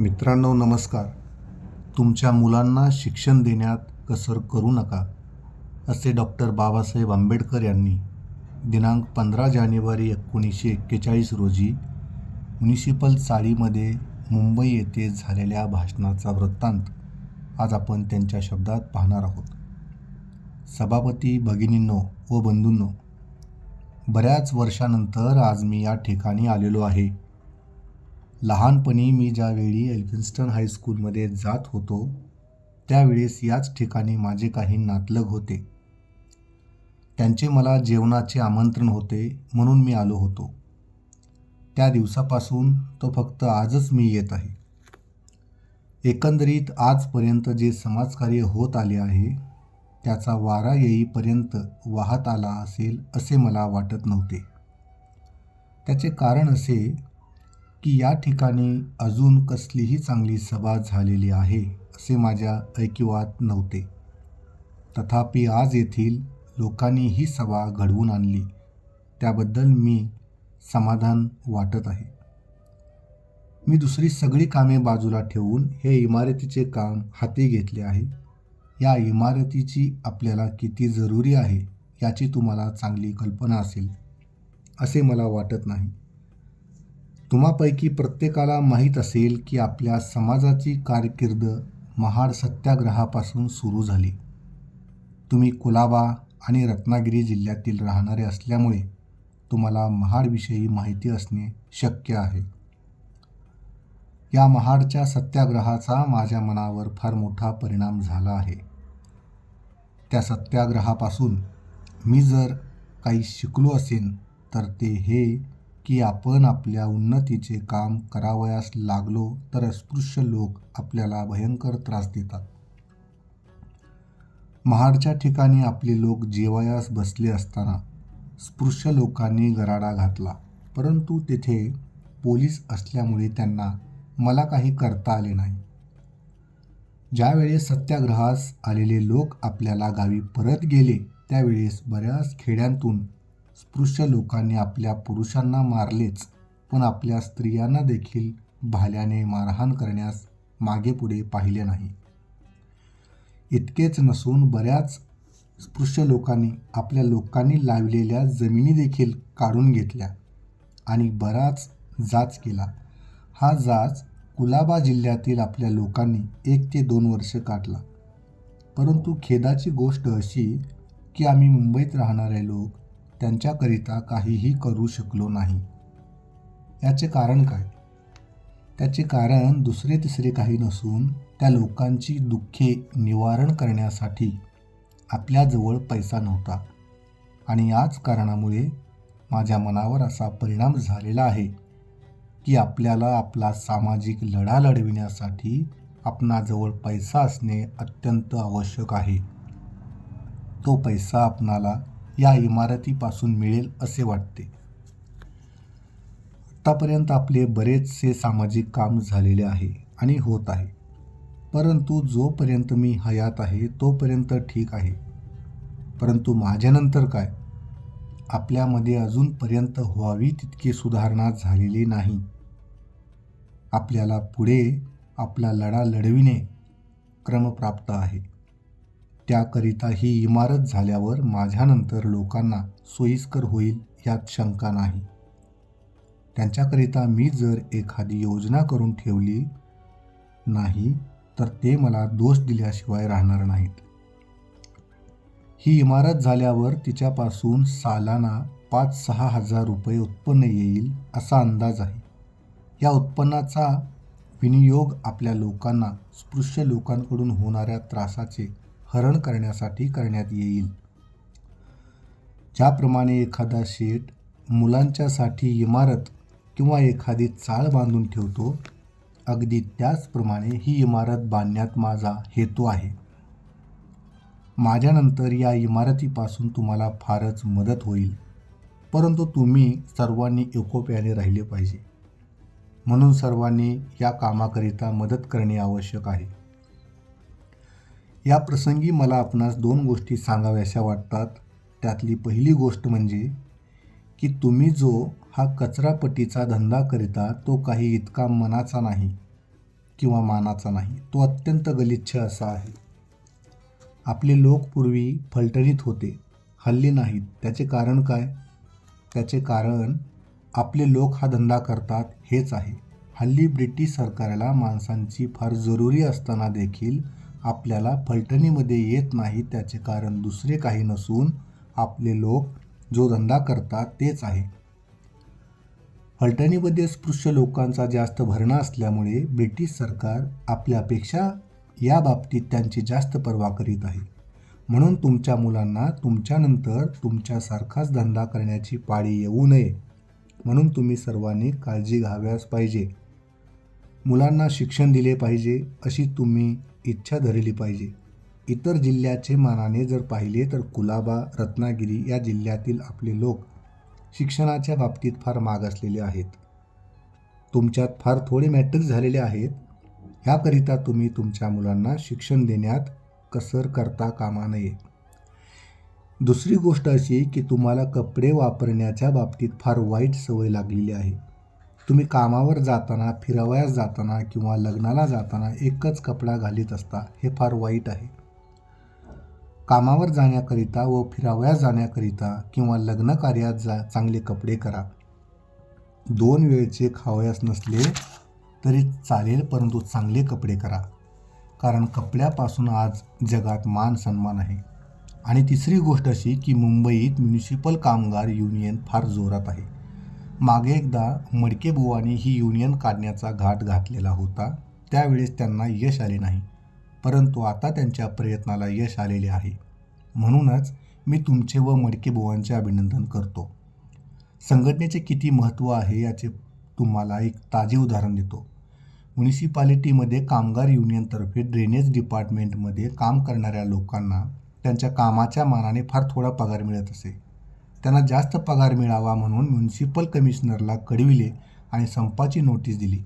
मित्रांनो नमस्कार. तुमच्या मुलांना शिक्षण देण्यात कसर करू नका, असे डॉक्टर बाबासाहेब आंबेडकर यांनी दिनांक 15 जानेवारी 1941 रोजी म्युनिसिपल चाळीमध्ये मुंबई येथे झालेल्या भाषणाचा वृत्तांत आज आपण त्यांच्या शब्दात पाहणार आहोत. सभापती भगिनींनो व बंधूंनो, बऱ्याच वर्षानंतर आज मी या ठिकाणी आलेलो आहे. लहानपणी मी ज्यावेळी एल्फिन्स्टन हायस्कूलमध्ये जात होतो त्यावेळेस याच ठिकाणी माझे काही नातलग होते. त्यांचे मला जेवणाचे आमंत्रण होते म्हणून मी आलो होतो. त्या दिवसापासून तो फक्त आजच मी येत आहे. एकंदरीत आजपर्यंत जे समाजकार्य होत आले आहे त्याचा वारा येईपर्यंत वाहत आला असेल असे मला वाटत नव्हते. त्याचे कारण असे की या ठिकाणी अजून कसलीही चांगली सभा झालेली आहे असे माझ्या ऐकिवात नव्हते. तथापि आज येथील लोकांनी ही सभा घडवून आणली त्याबद्दल मी समाधान वाटत आहे. मी दुसरी सगळी कामे बाजूला ठेवून हे इमारतीचे काम हाती घेतले आहे. या इमारतीची आपल्याला किती जरुरी आहे याची तुम्हाला चांगली कल्पना असेल असे मला वाटत नाही. तुम्हापैकी प्रत्येकाला माहीत असेल की आपल्या समाजाची कारकीर्द महाड सत्याग्रहापासून सुरू झाली. तुम्ही कुलाबा आणि रत्नागिरी जिल्ह्यातील राहणारे असल्यामुळे तुम्हाला महाडविषयी माहिती असणे शक्य आहे. या महाडच्या सत्याग्रहाचा माझ्या मनावर फार मोठा परिणाम झाला आहे. त्या सत्याग्रहापासून मी जर काही शिकलो असेन तर ते हे की आपण आपल्या उन्नतीचे काम करावयास लागलो तर अस्पृश्य लोक आपल्याला भयंकर त्रास देतात. महाडच्या ठिकाणी आपले लोक जेवायास बसले असताना स्पृश्य लोकांनी गराडा घातला, परंतु तेथे पोलीस असल्यामुळे त्यांना मला काही करता आले नाही. ज्यावेळेस सत्याग्रहास आलेले लोक आपल्याला गावी परत गेले त्यावेळेस बऱ्याच खेड्यांतून स्पृश्य लोकांनी आपल्या पुरुषांना मारलेच, पण आपल्या स्त्रियांना देखील भाल्याने मारहाण करण्यास मागे पुढे पाहिले नाही. इतकेच नसून बऱ्याच स्पृश्य लोकांनी आपल्या लोकांनी लावलेल्या जमिनी देखील काढून घेतल्या आणि बराच जाच केला. हा जाच कुलाबा जिल्ह्यातील आपल्या लोकांनी 1 ते 2 वर्ष काढला. परंतु खेदाची गोष्ट अशी की आम्ही मुंबईत राहणारे लोक त्यांच्याकरिता काहीही करू शकलो नाही. याचे कारण काय? त्याचे कारण दुसरे तिसरे काही नसून त्या लोकांची दुःखे निवारण करण्यासाठी आपल्याजवळ पैसा नव्हता आणि याच कारणामुळे माझ्या मनावर असा परिणाम झालेला आहे की आपल्याला आपला सामाजिक लढा लढविण्यासाठी आपणाजवळ पैसा असणे अत्यंत आवश्यक आहे. तो पैसा आपणाला या इमारतीपासून मिळेल असे वाटते. आत्तापर्यंत आपले बरेचसे सामाजिक काम झालेले आहे आणि होत आहे, परंतु जोपर्यंत मी हयात आहे तोपर्यंत ठीक आहे. परंतु माझ्यानंतर काय? आपल्यामध्ये अजूनपर्यंत व्हावी तितकी सुधारणा झालेली नाही. आपल्याला पुढे आपला लढा लढविणे क्रमप्राप्त आहे. त्याकरिता ही इमारत झाल्यावर माझ्यानंतर लोकांना सोयीस्कर होईल यात शंका नाही. त्यांच्याकरिता मी जर एखादी योजना करून ठेवली नाही तर ते मला दोष दिल्याशिवाय राहणार नाहीत. ही इमारत झाल्यावर तिच्यापासून सालाना 5-6 हजार रुपये उत्पन्न येईल असा अंदाज आहे. या उत्पन्नाचा विनियोग आपल्या लोकांना स्पृश्य लोकांकडून होणाऱ्या त्रासाचे हरण करण्यासाठी करण्यात येईल. ज्याप्रमाणे एखादा शेठ मुलांच्यासाठी इमारत किंवा एखादी चाळ बांधून ठेवतो, अगदी त्याचप्रमाणे ही इमारत बांधण्यात माझा हेतू आहे. माझ्यानंतर या इमारतीपासून तुम्हाला फारच मदत होईल, परंतु तुम्ही सर्वांनी एकोप्याने राहिले पाहिजे. म्हणून सर्वांनी या कामाकरिता मदत करणे आवश्यक आहे. या प्रसंगी मला आपणास 2 गोष्टी सांगाव्याशा वाटतात. त्यातली पहिली गोष्ट म्हणजे की तुम्ही जो हा कचरापट्टीचा धंदा करिता तो काही इतका मनाचा नाही. किंवा मानाचा नाही, तो अत्यंत गलिच्छ असा आहे. आपले लोक पूर्वी फलटणीत होते, हल्ली नाहीत. त्याचे कारण काय? त्याचे कारण आपले लोक हा धंदा करतात हेच आहे. हल्ली ब्रिटिश सरकारला माणसांची फार जरुरी असताना देखील आपल्याला फलटणीमध्ये येत नाही. त्याचे कारण दुसरे काही नसून आपले लोक जो धंदा करतात तेच आहे. फलटणीमध्ये स्पृश्य लोकांचा जास्त भरणा असल्यामुळे ब्रिटिश सरकार आपल्यापेक्षा या बाबतीत त्यांची जास्त पर्वा करीत आहे. म्हणून तुमच्या मुलांना तुमच्यानंतर तुमच्यासारखाच धंदा करण्याची पाळी येऊ नये म्हणून तुम्ही सर्वांनी काळजी घ्यावयास पाहिजे. मुलांना शिक्षण दिले पाहिजे अशी तुम्ही इच्छा धरली पाहिजे. इतर जिल्ह्याचे मानाने जर पाहिले तर कुलाबा, रत्नागिरी या जिल्ह्यातील आपले लोक शिक्षणाच्या बाबतीत फार मागासलेले आहेत. तुमच्यात फार थोडे मॅट्रिक झालेले आहेत. ह्याकरिता तुम्ही तुमच्या मुलांना शिक्षण देण्यात कसर करता कामा नये. दुसरी गोष्ट अशी की तुम्हाला कपडे वापरण्याच्या बाबतीत फार वाईट सवय लागलेली आहे. तुम्ही कामावर जाताना, फिरावयास जाताना किंवा लग्नाला जाताना एकच कपडा घालीत असता. हे फार वाईट आहे. कामावर जाण्याकरिता व फिरावयास जाण्याकरिता किंवा लग्न कार्यात चांगले कपडे करा. 2 वेळचे खावयास नसले तरी चालेल, परंतु चांगले कपडे करा. कारण कपड्यापासून आज जगात मान सन्मान आहे. आणि तिसरी गोष्ट अशी की मुंबईत म्युनिसिपल कामगार युनियन फार जोरात आहे. मागे एकदा मडकेबुवांनी ही युनियन काढण्याचा घाट घातलेला होता. त्यावेळेस त्यांना यश आले नाही, परंतु आता त्यांच्या प्रयत्नाला यश आलेले आहे. म्हणूनच मी तुमचे व मडकेबुवांचे अभिनंदन करतो. संघटनेचे किती महत्त्व आहे याचे तुम्हाला एक ताजे उदाहरण देतो. म्युनिसिपालिटीमध्ये कामगार युनियनतर्फे ड्रेनेज डिपार्टमेंटमध्ये काम करणाऱ्या लोकांना त्यांच्या कामाच्या मानाने फार थोडा पगार मिळत असे. त्यांना जास्त पगार मिळावा म्हणून म्युनिसिपल कमिशनरला कळविले आणि संपाची नोटीस दिली.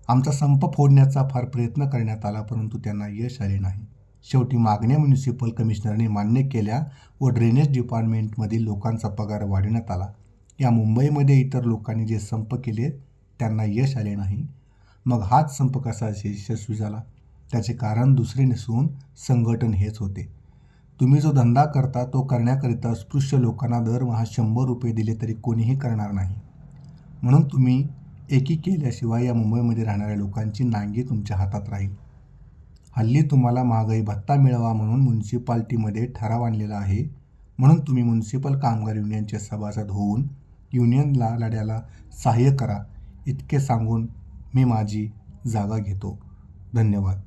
आमचा संप फोडण्याचा फार प्रयत्न करण्यात आला, परंतु त्यांना यश आले नाही. शेवटी मागण्या म्युनिसिपल कमिशनरने मान्य केल्या व ड्रेनेज डिपार्टमेंटमधील लोकांचा पगार वाढवण्यात आला. या मुंबईमध्ये इतर लोकांनी जे संप केले त्यांना यश आले नाही. मग हाच संप कसा यशस्वी झाला? त्याचे कारण दुसरे नसून संघटन हेच होते. तुम्ही जो धंदा करता तो करण्याकरिता स्पृश्य लोकांना दरमहा 100 रुपये दिले तरी कोणीही करणार नाही. म्हणून तुम्ही एकी केल्याशिवाय या मुंबईमध्ये राहणाऱ्या लोकांची नांगी तुमच्या हातात राहील. हल्ली तुम्हाला महागाई भत्ता मिळावा म्हणून म्युनिसिपालिटीमध्ये ठराव आणलेला आहे. म्हणून तुम्ही म्युनिसिपल कामगार युनियनचे सभासद होऊन युनियनला लढ्याला सहाय्य करा. इतके सांगून मी माझी जागा घेतो. धन्यवाद.